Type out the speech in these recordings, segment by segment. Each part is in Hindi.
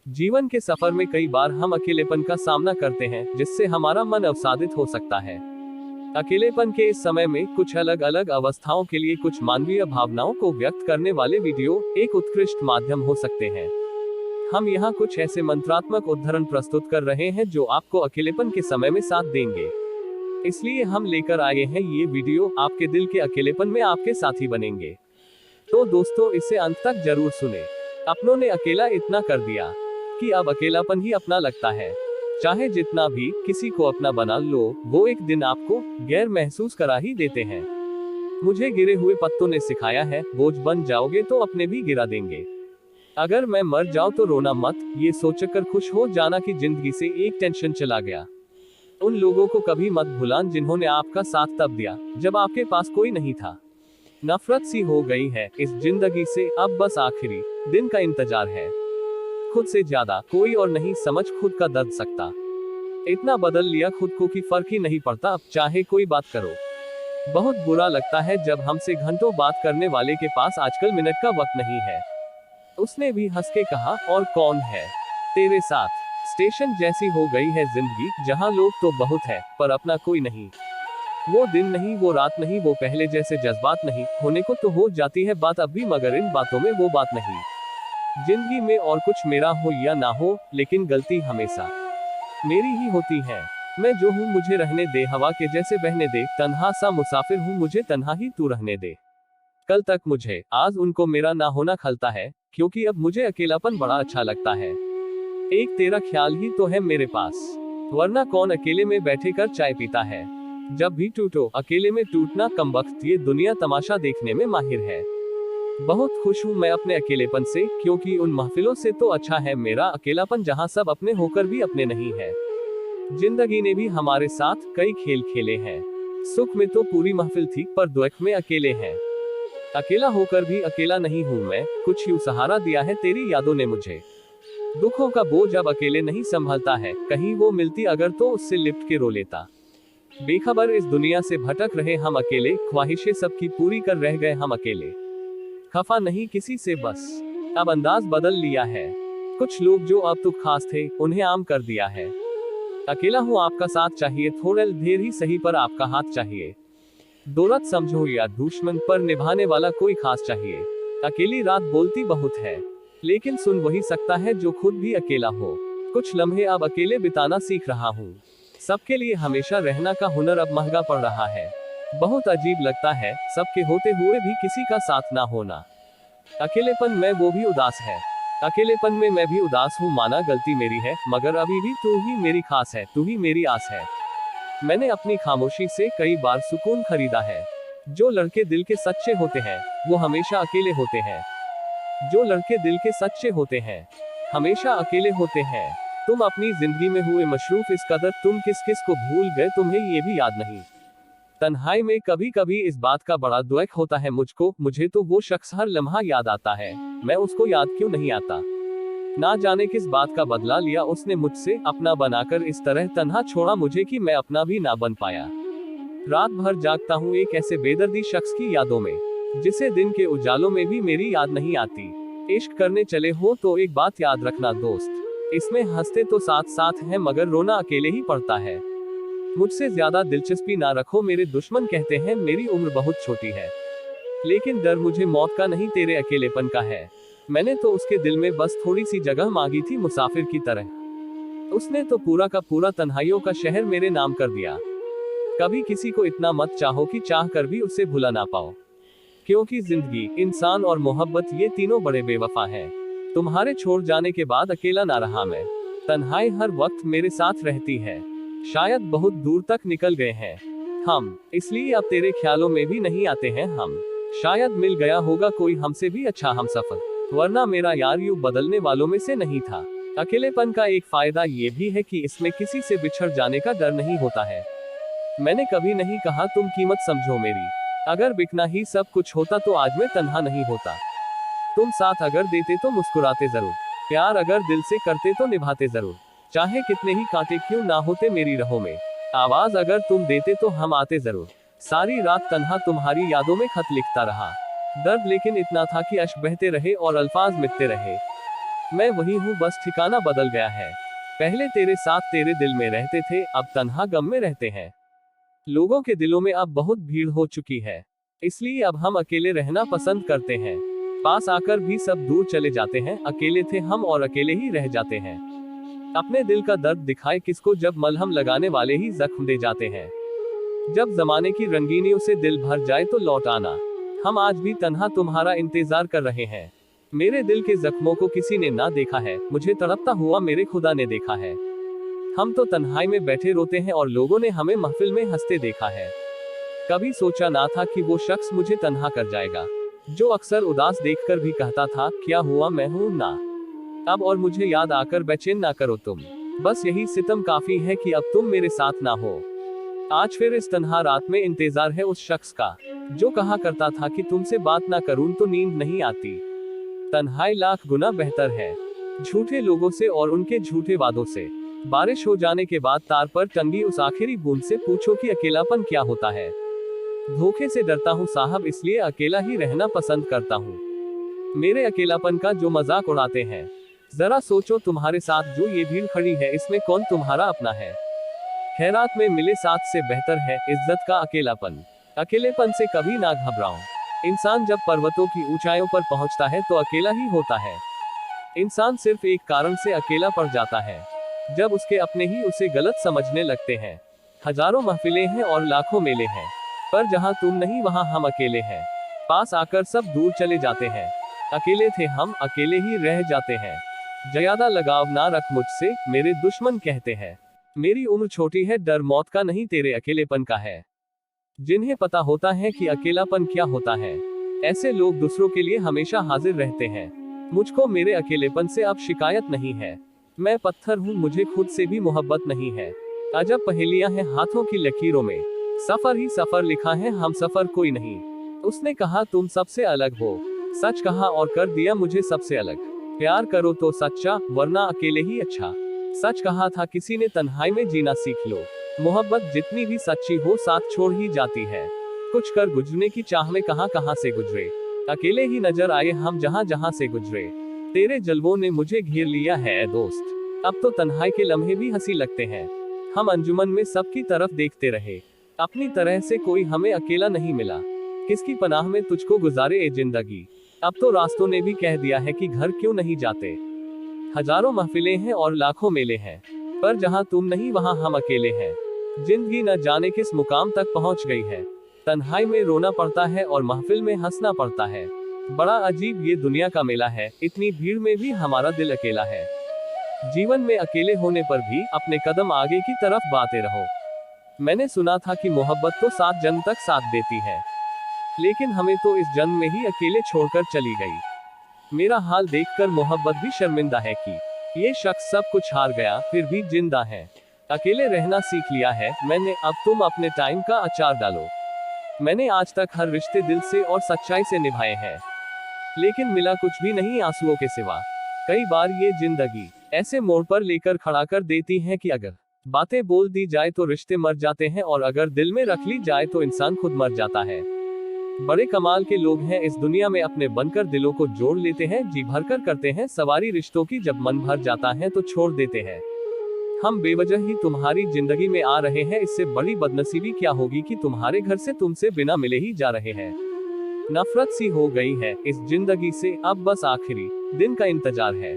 जीवन के सफर में कई बार हम अकेलेपन का सामना करते हैं, जिससे हमारा मन अवसादित हो सकता है। अकेलेपन के इस समय में कुछ अलग अलग अवस्थाओं के लिए कुछ मानवीय भावनाओं को व्यक्त करने वाले वीडियो एक उत्कृष्ट माध्यम हो सकते हैं। हम यहाँ कुछ ऐसे मंत्रात्मक उद्धरण प्रस्तुत कर रहे हैं जो आपको अकेलेपन के समय में साथ देंगे। इसलिए हम लेकर आए हैं ये वीडियो, आपके दिल के अकेलेपन में आपके साथी बनेंगे। तो दोस्तों, इसे अंत तक जरूर सुने। अपनों ने अकेला इतना कर दिया कि अब अकेलापन ही अपना लगता है। चाहे जितना भी किसी को अपना बना लो, वो एक दिन आपको गैर महसूस करा ही देते हैं। मुझे गिरे हुए पत्तों ने सिखाया है, बोझ बन जाओगे तो अपने भी गिरा देंगे। अगर मैं मर जाऊं तो रोना मत, ये सोचकर खुश हो जाना कि जिंदगी से एक टेंशन चला गया। उन लोगों को कभी मत भुलान जिन्होंने आपका साथ तब दिया जब आपके पास कोई नहीं था। नफरत सी हो गई है इस जिंदगी से, अब बस आखिरी दिन का इंतजार है। खुद से ज्यादा कोई और नहीं समझ खुद का दर्द सकता। इतना बदल लिया खुद को कि फर्क ही नहीं पड़ता, अब चाहे कोई बात करो। बहुत बुरा लगता है जब हमसे घंटों बात करने वाले के पास आजकल मिनट का वक्त नहीं है। उसने भी हंस के कहा, और कौन है तेरे साथ। स्टेशन जैसी हो गई है जिंदगी, जहां लोग तो बहुत है पर अपना कोई नहीं। वो दिन नहीं, वो रात नहीं, वो पहले जैसे जज्बात नहीं। होने को तो हो जाती है बात अब भी, मगर इन बातों में वो बात नहीं। जिंदगी में और कुछ मेरा हो या ना हो, लेकिन गलती हमेशा मेरी ही होती है। मैं जो हूँ मुझे रहने दे, हवा के जैसे बहने दे। तन्हा सा मुसाफिर हूँ, मुझे तन्हा ही तू रहने दे। कल तक मुझे, आज उनको मेरा ना होना खलता है, क्योंकि अब मुझे अकेलापन बड़ा अच्छा लगता है। एक तेरा ख्याल ही तो है मेरे पास, वरना कौन अकेले में बैठे कर चाय पीता है। जब भी टूटो अकेले में टूटना कमबख्त, ये दुनिया तमाशा देखने में माहिर है। बहुत खुश हूँ मैं अपने अकेलेपन से, क्योंकि उन महफिलों से तो अच्छा है मेरा अकेलापन जहाँ सब अपने होकर भी अपने नहीं है। जिंदगी ने भी हमारे साथ कई खेल खेले हैं। सुख में तो पूरी महफिल थी, पर दुख में अकेले हैं। अकेला होकर भी अकेला नहीं हूँ मैं, कुछ यूं सहारा दिया है तेरी यादों ने मुझे। दुखों का बोझ अब अकेले नहीं संभलता है, कहीं वो मिलती अगर तो उससे लिपट के रो लेता। बेखबर इस दुनिया से भटक रहे हम अकेले, ख्वाहिशें सबकी पूरी कर रह गए हम अकेले। खफा नहीं किसी से बस, अब अंदाज बदल लिया है। कुछ लोग जो अब तो खास थे, उन्हें आम कर दिया है। अकेला हूँ आपका साथ चाहिए, थोड़ा देर ही सही पर आपका हाथ चाहिए। दौलत समझो या दुश्मन, पर निभाने वाला कोई खास चाहिए। अकेली रात बोलती बहुत है, लेकिन सुन वही सकता है जो खुद भी अकेला हो। कुछ लम्हे अब अकेले बिताना सीख रहा हूँ। सबके लिए हमेशा रहना का हुनर अब महंगा पड़ रहा है। बहुत अजीब लगता है सबके होते हुए भी किसी का साथ ना होना। अकेलेपन में वो भी उदास है, अकेलेपन में मैं भी उदास हूँ। माना गलती मेरी है, मगर अभी भी तू ही मेरी खास है, तू ही मेरी आस है। मैंने अपनी खामोशी से कई बार सुकून खरीदा है। जो लड़के दिल के सच्चे होते हैं, वो हमेशा अकेले होते हैं। जो लड़के दिल के सच्चे होते हैं, हमेशा अकेले होते हैं। तुम अपनी जिंदगी में हुए मशरूफ इस कदर, तुम किस किस को भूल गए तुम्हें ये भी याद नहीं। तन्हाई में कभी कभी इस बात का बड़ा दुख होता है मुझको, मुझे तो वो शख्स हर लम्हा याद आता है, मैं उसको याद क्यों नहीं आता। ना जाने किस बात का बदला लिया उसने मुझसे, अपना बनाकर इस तरह तन्हा छोड़ा मुझे कि मैं अपना भी ना बन पाया। रात भर जागता हूँ एक ऐसे बेदर्दी शख्स की यादों में, जिसे दिन के उजालों में भी मेरी याद नहीं आती। इश्क करने चले हो तो एक बात याद रखना दोस्त, इसमें हंसते तो साथ साथ हैं, मगर रोना अकेले ही पड़ता है। मुझसे ज्यादा दिलचस्पी ना रखो, मेरे दुश्मन कहते हैं मेरी उम्र बहुत छोटी है। लेकिन डर मुझे मौत का नहीं, तेरे अकेलेपन का है। मैंने तो उसके दिल में बस थोड़ी सी जगह मांगी थी मुसाफिर की तरह। उसने तो पूरा का पूरा तन्हाइयों का शहर मेरे नाम कर दिया। कभी किसी को इतना मत चाहो कि चाह कर भी उसे भुला ना पाओ, क्योंकि जिंदगी, इंसान और मोहब्बत ये तीनों बड़े बेवफा हैं। तुम्हारे छोड़ जाने के बाद अकेला ना रहा मैं, तन्हाई हर वक्त मेरे साथ रहती है। शायद बहुत दूर तक निकल गए हैं हम, इसलिए अब तेरे ख्यालों में भी नहीं आते हैं हम। शायद मिल गया होगा कोई हमसे भी अच्छा हमसफर, वरना मेरा यार यूं बदलने वालों में से नहीं था। अकेलेपन का एक फायदा ये भी है कि इसमें किसी से बिछड़ जाने का डर नहीं होता है। मैंने कभी नहीं कहा तुम कीमत समझो मेरी, अगर बिकना ही सब कुछ होता तो आज मैं तन्हा नहीं होता। तुम साथ अगर देते तो मुस्कुराते जरूर, प्यार अगर दिल से करते तो निभाते जरूर। चाहे कितने ही कांटे क्यों ना होते मेरी राहों में, आवाज अगर तुम देते तो हम आते जरूर। सारी रात तन्हा तुम्हारी यादों में खत लिखता रहा। दर्द लेकिन इतना था कि अश्क बहते रहे और अल्फाज मिटते रहे। मैं वही हूँ, बस ठिकाना बदल गया है। पहले तेरे साथ तेरे दिल में रहते थे, अब तन्हा गम में रहते हैं। लोगों के दिलों में अब बहुत भीड़ हो चुकी है, इसलिए अब हम अकेले रहना पसंद करते हैं। पास आकर भी सब दूर चले जाते हैं, अकेले थे हम और अकेले ही रह जाते हैं। अपने दिल का दर्द दिखाए किसको, जब मलहम लगाने वाले ही जख्म दे जाते हैं। जब जमाने की रंगीनियों से दिल भर जाए तो लौट आना। हम आज भी तन्हा तुम्हारा इंतजार कर रहे हैं। मेरे दिल के जख्मों को किसी ने ना देखा है, मुझे तड़पता हुआ मेरे खुदा ने देखा है। हम तो तन्हाई में बैठे रोते हैं और लोगों ने हमें महफिल में हंसते देखा है। कभी सोचा ना था कि वो शख्स मुझे तन्हा कर जाएगा, जो अक्सर उदास देखकर भी कहता था, क्या हुआ, मैं हूं ना। अब और मुझे याद आकर बेचैन ना करो तुम, बस यही सितम काफी है कि अब तुम मेरे साथ ना हो। आज फिर इस तन्हा रात में इंतजार है उस शख्स का, जो कहा करता था कि तुमसे बात ना करूं तो नींद नहीं आती। तन्हाई लाख गुना बेहतर है झूठे लोगों से और उनके झूठे वादों से। बारिश हो जाने के बाद तार पर टंगी उस आखिरी बूंद से पूछो कि अकेलापन क्या होता है। धोखे से डरता हूँ साहब, इसलिए अकेला ही रहना पसंद करता हूँ। मेरे अकेलापन का जो मजाक उड़ाते हैं, जरा सोचो तुम्हारे साथ जो ये भीड़ खड़ी है, इसमें कौन तुम्हारा अपना है। खैरात में मिले साथ से बेहतर है इज्जत का अकेलापन। अकेलेपन से कभी ना घबराओ। इंसान जब पर्वतों की ऊंचाइयों पर पहुंचता है तो अकेला ही होता है। इंसान सिर्फ एक कारण से अकेला पड़ जाता है, जब उसके अपने ही उसे गलत समझने लगते हैं। हजारों महफिलें हैं और लाखों मेले हैं, पर जहां तुम नहीं वहां हम अकेले हैं। पास आकर सब दूर चले जाते हैं, अकेले थे हम, अकेले ही रह जाते हैं। ज्यादा लगाव ना रख मुझसे, मेरे दुश्मन कहते हैं। मेरी उम्र छोटी है, डर मौत का नहीं तेरे अकेलेपन का है। जिन्हें पता होता है कि अकेलापन क्या होता है, ऐसे लोग दूसरों के लिए हमेशा हाजिर रहते हैं। मुझको मेरे अकेलेपन से अब शिकायत नहीं है। मैं पत्थर हूँ, मुझे खुद से भी मोहब्बत नहीं है। अजब पहेलियां हैं हाथों की लकीरों में, सफर ही सफर लिखा है, हम सफर कोई नहीं। उसने कहा तुम सबसे अलग हो, सच कहा और कर दिया मुझे सबसे अलग। प्यार करो तो सच्चा, वरना अकेले ही अच्छा। सच कहा था किसी ने, तन्हाई में जीना सीख लो। मोहब्बत जितनी भी सच्ची हो साथ छोड़ ही जाती है। कुछ कर गुजरने की चाह में कहां कहां से गुजरे, अकेले ही नजर आए हम जहां जहां से गुजरे। तेरे जलवों ने मुझे घेर लिया है ए दोस्त, अब तो तन्हाई के लम्हे भी हंसी लगते हैं। हम अंजुमन में सबकी तरफ देखते रहे, अपनी तरह से कोई हमें अकेला नहीं मिला। किसकी पनाह में तुझको गुजारे ए जिंदगी, अब तो रास्तों ने भी कह दिया है कि घर क्यों नहीं जाते। हजारों महफिलें हैं और लाखों मेले हैं, पर जहां तुम नहीं वहां हम अकेले हैं। जिंदगी न जाने किस मुकाम तक पहुंच गई है, तन्हाई में रोना पड़ता है और महफिल में हंसना पड़ता है। बड़ा अजीब ये दुनिया का मेला है, इतनी भीड़ में भी हमारा दिल अकेला है। जीवन में अकेले होने पर भी अपने कदम आगे की तरफ बढ़ाते रहो। मैंने सुना था कि मोहब्बत तो 7 जन्म तक साथ देती है, लेकिन हमें तो इस जन्म में ही अकेले छोड़कर चली गई। मेरा हाल देखकर मोहब्बत भी शर्मिंदा है कि ये शख्स सब कुछ हार गया फिर भी जिंदा है। अकेले रहना सीख लिया है मैंने, अब तुम अपने टाइम का अचार डालो। मैंने आज तक हर रिश्ते दिल से और सच्चाई से निभाए हैं, लेकिन मिला कुछ भी नहीं आंसुओं के सिवा। कई बार ये जिंदगी ऐसे मोड़ पर लेकर खड़ा कर देती है कि अगर बातें बोल दी जाए तो रिश्ते मर जाते हैं, और अगर दिल में रख ली जाए तो इंसान खुद मर जाता है। बड़े कमाल के लोग हैं इस दुनिया में, अपने बनकर दिलों को जोड़ लेते हैं, जी भरकर करते हैं सवारी रिश्तों की, जब मन भर जाता है तो छोड़ देते हैं। हम बेवजह ही तुम्हारी जिंदगी में आ रहे हैं, इससे बड़ी बदनसीबी क्या होगी कि तुम्हारे घर से तुमसे बिना मिले ही जा रहे हैं। नफरत सी हो गई है इस जिंदगी से, अब बस आखिरी दिन का इंतजार है।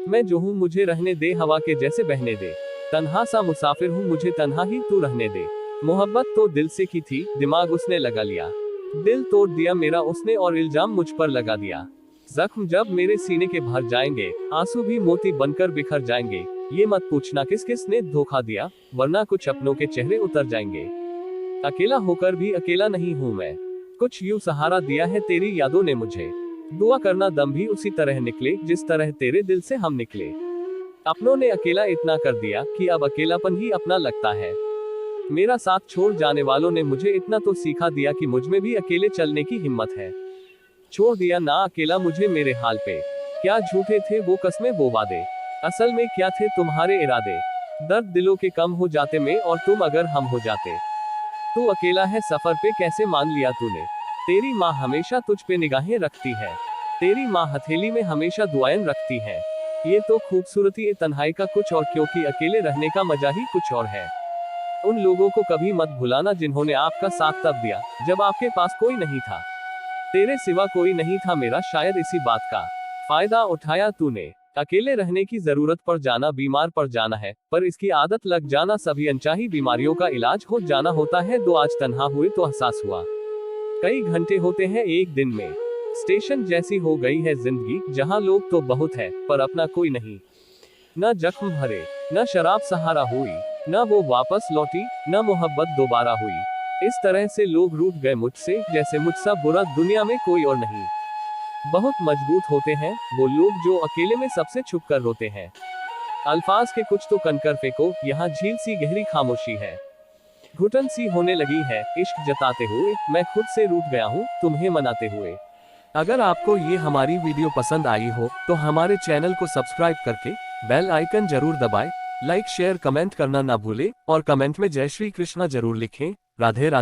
मैं जो हूँ मुझे रहने दे, हवा के जैसे बहने दे। तन्हा सा मुसाफिर हूँ, मुझे तन्हा ही तू रहने दे। मोहब्बत तो दिल से की थी, दिमाग उसने लगा लिया। दिल तोड़ दिया मेरा उसने और इल्जाम मुझ पर लगा दिया। जख्म जब मेरे सीने के भर जाएंगे, आंसू भी मोती बनकर बिखर जाएंगे। ये मत पूछना किस किस ने धोखा दिया, वरना कुछ अपनों के चेहरे उतर जाएंगे। अकेला होकर भी अकेला नहीं हूँ मैं, कुछ यूं सहारा दिया है तेरी यादों ने मुझे। दुआ करना दम भी उसी तरह निकले जिस तरह तेरे दिल से हम निकले। अपनों ने अकेला इतना कर दिया कि अब अकेलापन ही अपना लगता है। मेरा साथ छोड़ जाने वालों ने मुझे इतना तो सिखा दिया कि मुझ में भी अकेले चलने की हिम्मत है। छोड़ दिया ना अकेला मुझे मेरे हाल पे, क्या झूठे थे वो कस्में वो वादे, असल में क्या थे तुम्हारे इरादे। दर्द दिलों के कम हो जाते में और तुम अगर हम हो जाते। तू अकेला है सफर पे कैसे मान लिया तूने, तेरी माँ हमेशा तुझ पे निगाहें रखती है, तेरी माँ हथेली में हमेशा दुआएं रखती है। ये तो खूबसूरती है तन्हाई का कुछ और, क्योंकि अकेले रहने का मजा ही कुछ और है। उन लोगों को कभी मत भुलाना जिन्होंने आपका साथ तब दिया जब आपके पास कोई नहीं था। तेरे सिवा कोई नहीं था मेरा, शायद इसी बात का फायदा उठाया तूने। अकेले रहने की जरूरत पड़ जाना बीमार पड़ जाना है, पर इसकी आदत लग जाना सभी अनचाही बीमारियों का इलाज हो जाना होता है। दो आज तन्हा हुए तो एहसास हुआ कई घंटे होते हैं एक दिन में। स्टेशन जैसी हो गई है जिंदगी, जहां लोग तो बहुत है पर अपना कोई नहीं। न जख्म भरे, न शराब सहारा हुई, न वो वापस लौटी, न मोहब्बत दोबारा हुई। इस तरह से लोग रूठ गए मुझसे, जैसे मुझसे बुरा दुनिया में कोई और नहीं। बहुत मजबूत होते हैं वो लोग जो अकेले में सबसे छुप कर रोते हैं। अल्फाज के कुछ तो कनकर फेंको, यहाँ झील सी गहरी खामोशी है। घुटन सी होने लगी है इश्क जताते हुए, मैं खुद से रूठ गया हूँ तुम्हें मनाते हुए। अगर आपको ये हमारी वीडियो पसंद आई हो तो हमारे चैनल को सब्सक्राइब करके बेल आइकन जरूर दबाएं। लाइक शेयर कमेंट करना ना भूले और कमेंट में जय श्री कृष्णा जरूर लिखें। राधे राधे।